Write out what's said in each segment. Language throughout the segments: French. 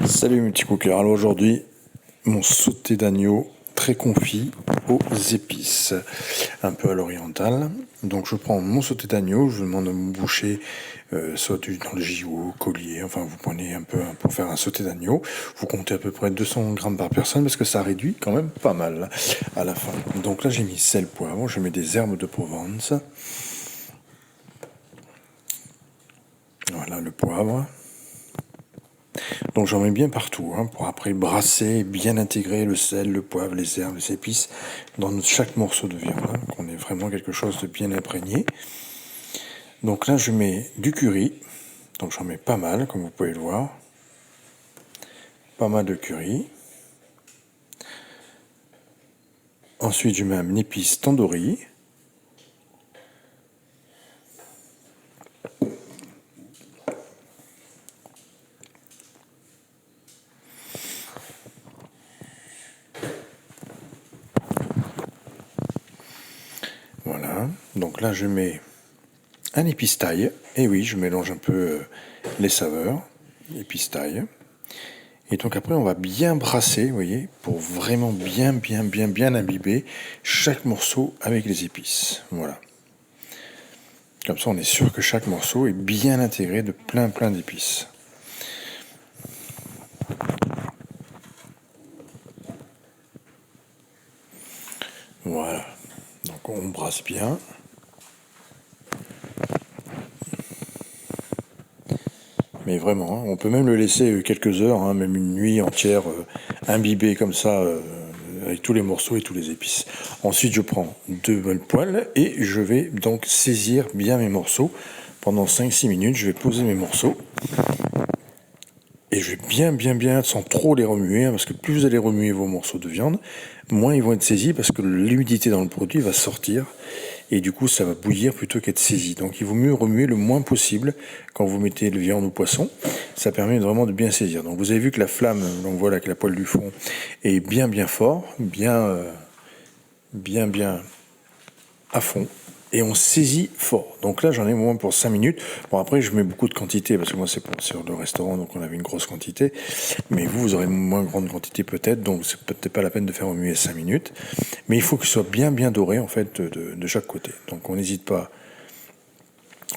Salut mes petits cookers, alors aujourd'hui mon sauté d'agneau très confit aux épices, un peu à l'orientale. Donc je prends mon sauté d'agneau, je demande à mon boucher soit dans le JO, collier, enfin vous prenez un peu pour faire un sauté d'agneau. Vous comptez à peu près 200 grammes par personne parce que ça réduit quand même pas mal à la fin. Donc là j'ai mis sel, poivre, je mets des herbes de Provence. Voilà le poivre. Donc j'en mets bien partout, pour après brasser, bien intégrer le sel, le poivre, les herbes, les épices dans chaque morceau de viande, qu'on ait vraiment quelque chose de bien imprégné. Donc là je mets du curry, donc j'en mets pas mal, comme vous pouvez le voir. Pas mal de curry. Ensuite je mets un épice tandoori. Voilà, donc là je mets un épice thaï, et oui je mélange un peu les saveurs, épice thaï. Et donc après on va bien brasser, vous voyez, pour vraiment bien imbiber chaque morceau avec les épices. Voilà. Comme ça on est sûr que chaque morceau est bien intégré de plein d'épices. Voilà. Donc on brasse bien. Mais vraiment, on peut même le laisser quelques heures, même une nuit entière, imbibé comme ça, avec tous les morceaux et tous les épices. Ensuite, je prends 2 bonnes poêles et je vais donc saisir bien mes morceaux. Pendant 5-6 minutes, je vais poser mes morceaux. Et je vais bien, sans trop les remuer, parce que plus vous allez remuer vos morceaux de viande, moins ils vont être saisis, parce que l'humidité dans le produit va sortir, et du coup ça va bouillir plutôt qu'être saisi. Donc il vaut mieux remuer le moins possible quand vous mettez de viande ou poisson, ça permet vraiment de bien saisir. Donc vous avez vu que la flamme, donc voilà, que la poêle du fond est bien fort, bien à fond. Et on saisit fort. Donc là, j'en ai au moins pour 5 minutes. Bon, après, je mets beaucoup de quantité, parce que moi, c'est sur le restaurant, donc on avait une grosse quantité. Mais vous aurez une moins grande quantité peut-être, donc c'est peut-être pas la peine de faire remuer 5 minutes. Mais il faut qu'il soit bien doré, en fait, de chaque côté. Donc on n'hésite pas.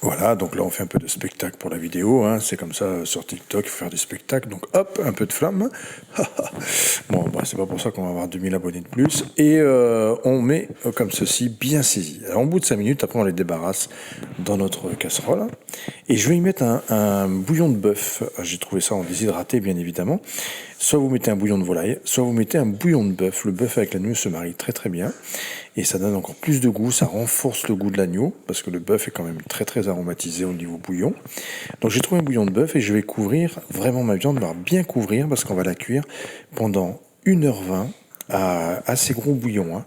Voilà, donc là on fait un peu de spectacle pour la vidéo, c'est comme ça sur TikTok, il faut faire du spectacle, donc hop, un peu de flamme. Bon, bah, c'est pas pour ça qu'on va avoir 2000 abonnés de plus. Et on met comme ceci, bien saisi. Alors au bout de 5 minutes, après on les débarrasse dans notre casserole. Et je vais y mettre un bouillon de bœuf. J'ai trouvé ça en déshydraté, bien évidemment. Soit vous mettez un bouillon de volaille, soit vous mettez un bouillon de bœuf. Le bœuf avec l'agneau se marie très bien. Et ça donne encore plus de goût, ça renforce le goût de l'agneau, parce que le bœuf est quand même très aromatisé au niveau bouillon. Donc j'ai trouvé un bouillon de bœuf et je vais couvrir vraiment ma viande, bien couvrir, parce qu'on va la cuire pendant 1h20 à assez gros bouillon,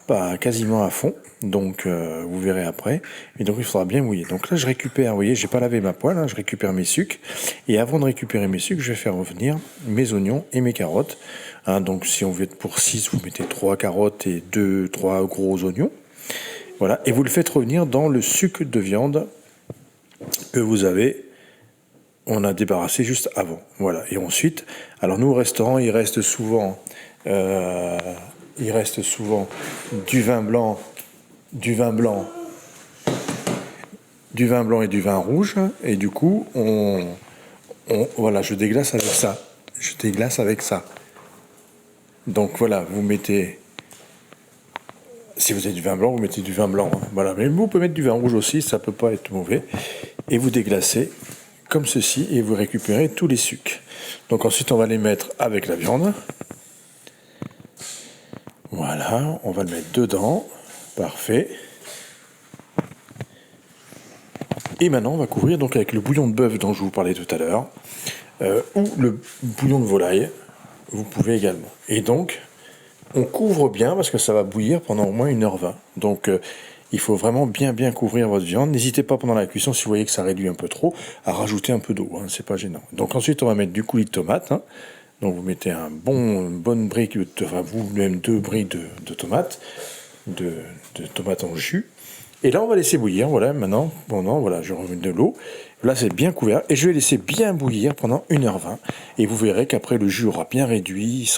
pas quasiment à fond, donc vous verrez après. Et donc il faudra bien mouiller. Donc là je récupère, vous voyez, j'ai pas lavé ma poêle, je récupère mes sucs. Et avant de récupérer mes sucs, je vais faire revenir mes oignons et mes carottes. Donc si on veut être pour 6, vous mettez 3 carottes et 3 gros oignons. Voilà, et vous le faites revenir dans le suc de viande que vous avez, on a débarrassé juste avant. Voilà, et ensuite, alors nous au restaurant, il reste souvent du vin blanc et du vin rouge, et du coup, voilà, je déglace avec ça. Donc voilà, vous mettez, si vous avez du vin blanc, vous mettez du vin blanc. Voilà, mais vous pouvez mettre du vin rouge aussi, ça peut pas être mauvais. Et vous déglacez comme ceci et vous récupérez tous les sucs. Donc ensuite, on va les mettre avec la viande. Voilà, on va le mettre dedans. Parfait. Et maintenant, on va couvrir donc avec le bouillon de bœuf dont je vous parlais tout à l'heure, ou le bouillon de volaille. Vous pouvez également. Et donc, on couvre bien parce que ça va bouillir pendant au moins 1h20. Donc, il faut vraiment bien couvrir votre viande. N'hésitez pas pendant la cuisson, si vous voyez que ça réduit un peu trop, à rajouter un peu d'eau. C'est pas gênant. Donc ensuite, on va mettre du coulis de tomate. Donc vous mettez une bonne brique, vous même 2 briques de tomates, de tomates en jus. Et là, on va laisser bouillir. Voilà, maintenant, voilà, je remets de l'eau. Là, c'est bien couvert et je vais laisser bien bouillir pendant 1h20 et vous verrez qu'après le jus aura bien réduit,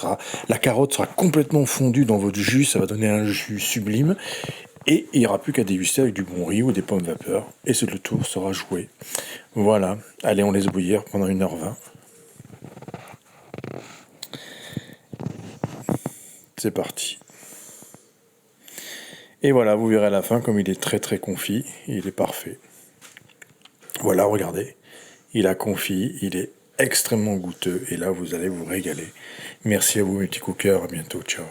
la carotte sera complètement fondue dans votre jus, ça va donner un jus sublime et il n'y aura plus qu'à déguster avec du bon riz ou des pommes de vapeur et le tour sera joué. Voilà, allez, on laisse bouillir pendant 1h20. C'est parti. Et voilà, vous verrez à la fin comme il est très très confit, il est parfait. Voilà, regardez, il a confit, il est extrêmement goûteux et là vous allez vous régaler. Merci à vous mes petits cookers, à bientôt, ciao.